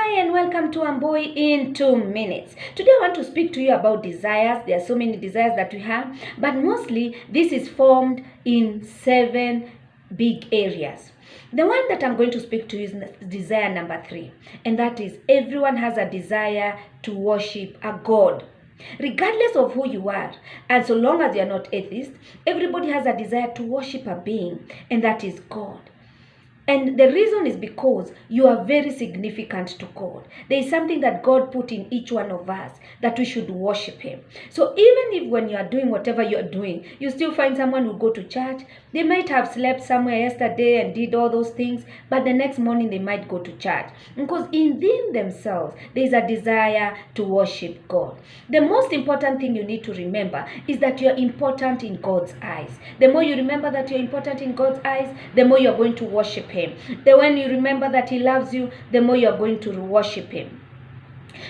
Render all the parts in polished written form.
Hi and welcome to Wambui in 2 minutes. Today I want to speak to you about desires. There are so many desires that we have, but mostly this is formed in 7 big areas. The one that I'm going to speak to you is desire number 3, and that is everyone has a desire to worship a God. Regardless of who you are, and so long as you are not atheist, everybody has a desire to worship a being, and that is God. And the reason is because you are very significant to God. There is something that God put in each one of us that we should worship Him. So even if when you are doing whatever you are doing, you still find someone who go to church. They might have slept somewhere yesterday and did all those things, but the next morning they might go to church. Because within themselves, there is a desire to worship God. The most important thing you need to remember is that you are important in God's eyes. The more you remember that you are important in God's eyes, the more you are going to worship Him. Then when you remember that He loves you, the more you are going to worship Him.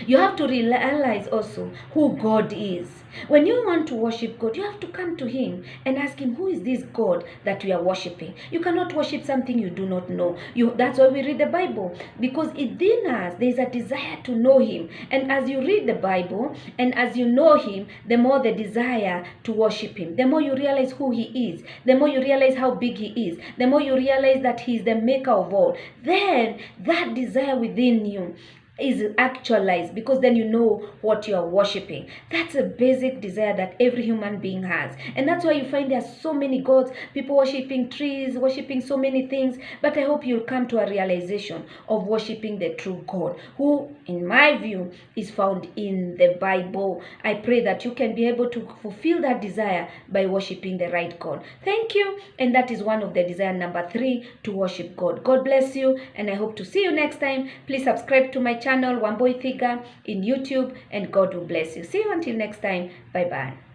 You have to realize also who God is. When you want to worship God, you have to come to Him and ask Him, who is this God that we are worshiping? You cannot worship something you do not know. That's why we read the Bible, because within us there is a desire to know Him. And as you read the Bible and as you know Him, the more the desire to worship Him. The more you realize who He is, the more you realize how big He is, the more you realize that He is the maker of all. Then that desire within you is actualized, because then you know what you are worshiping. That's a basic desire that every human being has, and that's why you find there are so many gods, people worshiping trees, worshiping so many things. But I hope you'll come to a realization of worshiping the true God, who in my view is found in the Bible. I pray that you can be able to fulfill that desire by worshiping the right God. Thank you. And that is one of the desire number 3, to worship God. God bless you, and I hope to see you next time. Please subscribe to my channel Wambui Thiga in YouTube, and God will bless you. See you until next time. Bye bye.